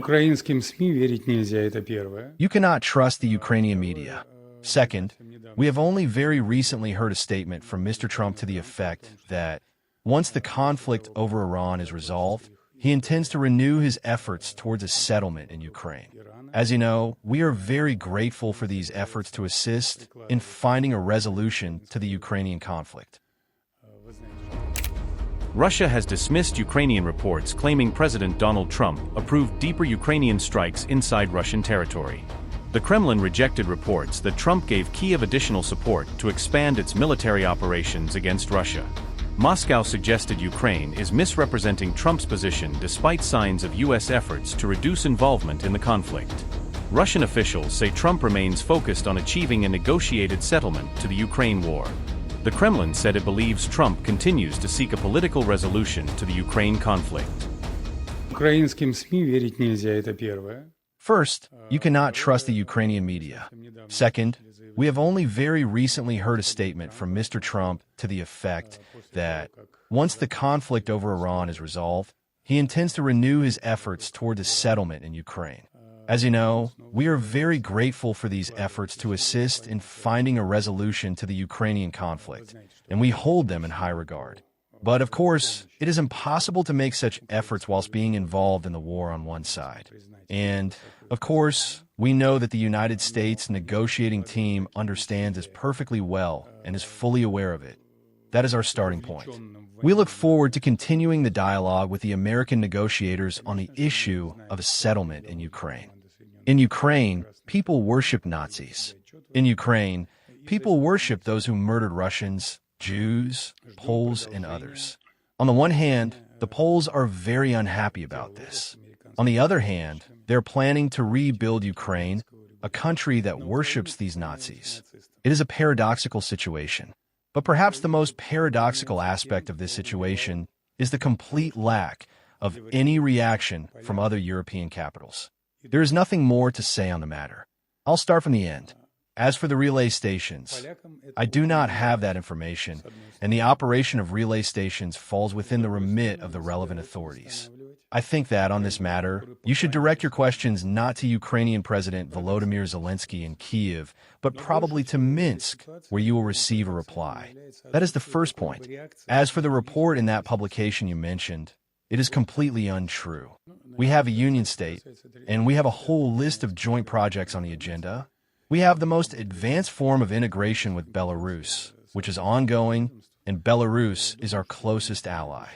Украинским СМИ верить нельзя, это первое. You cannot trust the Ukrainian media. Second, we have only very recently heard a statement from Mr. Trump to the effect that once the conflict over Iran is resolved, he intends to renew his efforts towards a settlement in Ukraine. As you know, we are very grateful for these efforts to assist in finding a resolution to the Ukrainian conflict. Russia has dismissed Ukrainian reports claiming President Donald Trump approved deeper Ukrainian strikes inside Russian territory. The Kremlin rejected reports that Trump gave Kyiv additional support to expand its military operations against Russia. Moscow suggested Ukraine is misrepresenting Trump's position despite signs of U.S. efforts to reduce involvement in the conflict. Russian officials say Trump remains focused on achieving a negotiated settlement to the Ukraine war. The Kremlin said it believes Trump continues to seek a political resolution to the Ukraine conflict. Украинским СМИ верить нельзя, это первое. First, you cannot trust the Ukrainian media. Second, we have only very recently heard a statement from Mr. Trump to the effect that once the conflict over Iran is resolved, he intends to renew his efforts toward a settlement in Ukraine. As you know, we are very grateful for these efforts to assist in finding a resolution to the Ukrainian conflict, and we hold them in high regard. But of course, it is impossible to make such efforts whilst being involved in the war on one side. And, of course, we know that the United States negotiating team understands this perfectly well and is fully aware of it. That is our starting point. We look forward to continuing the dialogue with the American negotiators on the issue of a settlement in Ukraine. In Ukraine, people worship Nazis. In Ukraine, people worship those who murdered Russians, Jews, Poles, and others. On the one hand, the Poles are very unhappy about this. On the other hand, they're planning to rebuild Ukraine, a country that worships these Nazis. It is a paradoxical situation. But perhaps the most paradoxical aspect of this situation is the complete lack of any reaction from other European capitals. There is nothing more to say on the matter. I'll start from the end. As for the relay stations, I do not have that information, and the operation of relay stations falls within the remit of the relevant authorities. I think that, on this matter, you should direct your questions not to Ukrainian President Volodymyr Zelensky in Kyiv, but probably to Minsk, where you will receive a reply. That is the first point. As for the report in that publication you mentioned, it is completely untrue. We have a union state, and we have a whole list of joint projects on the agenda. We have the most advanced form of integration with Belarus, which is ongoing, and Belarus is our closest ally.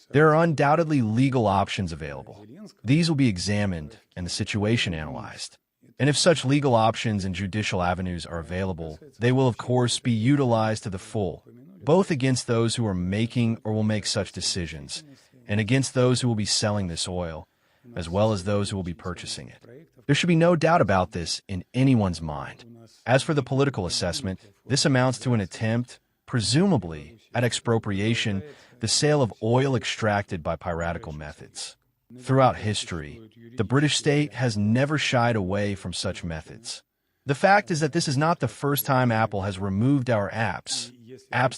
There are undoubtedly legal options available. These will be examined and the situation analyzed. And if such legal options and judicial avenues are available, they will of course be utilized to the full, both against those who are making or will make such decisions, and against those who will be selling this oil, as well as those who will be purchasing it. There should be no doubt about this in anyone's mind. As for the political assessment, this amounts to an attempt, presumably, at expropriation, the sale of oil extracted by piratical methods. Throughout history, the British state has never shied away from such methods. The fact is that this is not the first time Apple has removed our apps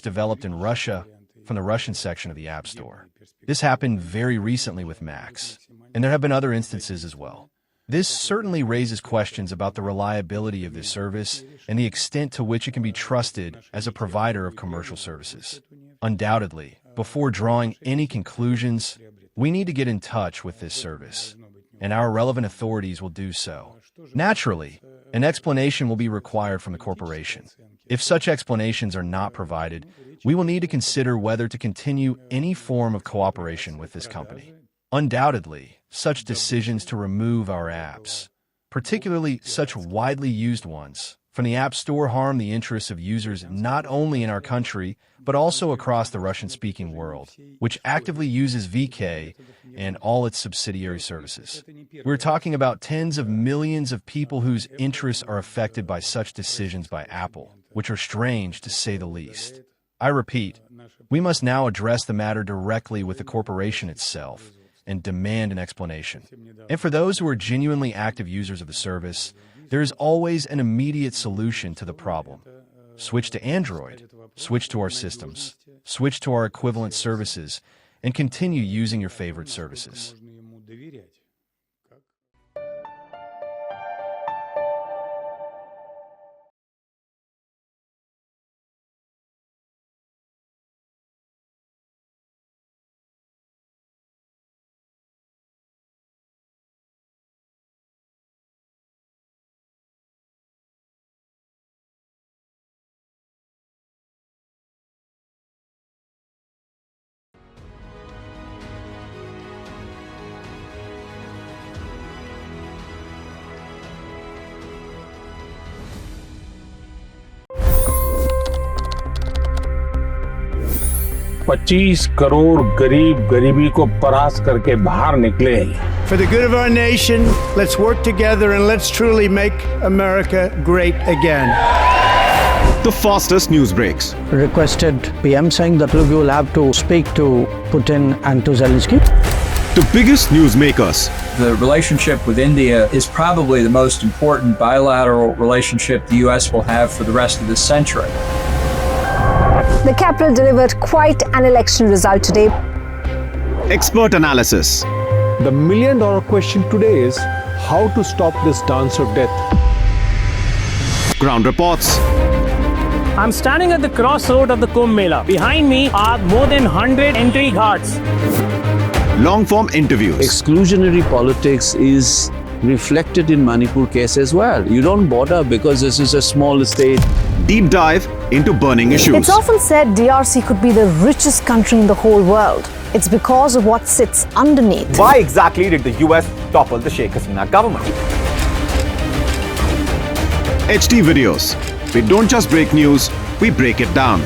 developed in Russia, from the Russian section of the App Store. This happened very recently with Macs, and there have been other instances as well. This certainly raises questions about the reliability of this service and the extent to which it can be trusted as a provider of commercial services. Undoubtedly, before drawing any conclusions, we need to get in touch with this service, and our relevant authorities will do so. Naturally, an explanation will be required from the corporation. If such explanations are not provided, we will need to consider whether to continue any form of cooperation with this company. Undoubtedly, such decisions to remove our apps, particularly such widely used ones, from the App Store harm the interests of users not only in our country, but also across the Russian-speaking world, which actively uses VK and all its subsidiary services. We're talking about tens of millions of people whose interests are affected by such decisions by Apple, which are strange to say the least. I repeat, we must now address the matter directly with the corporation itself and demand an explanation. And for those who are genuinely active users of the service, there is always an immediate solution to the problem. Switch to Android, switch to our systems, switch to our equivalent services, and continue using your favorite services. 25 crore गरीब गरीबी को परास्त करके बाहर निकले। For the good of our nation, let's work together and let's truly make America great again. The fastest news breaks. Requested PM saying that look, you will have to speak to Putin and to Zelensky. The biggest news makers. The relationship with India is probably the most important bilateral relationship the U.S. will have for the rest of this century. The capital delivered quite an election result today. Expert analysis. The million-dollar question today is how to stop this dance of death. Ground reports. I'm standing at the crossroad of the Kumbh Mela. Behind me are more than 100 entry ghats. Long-form interviews. Exclusionary politics is reflected in Manipur case as well. You don't bother because this is a small state. Deep dive into burning issues. It's often said DRC could be the richest country in the whole world. It's because of what sits underneath. Why exactly did the US topple the Sheikh Hasina government? HT videos. We don't just break news, we break it down.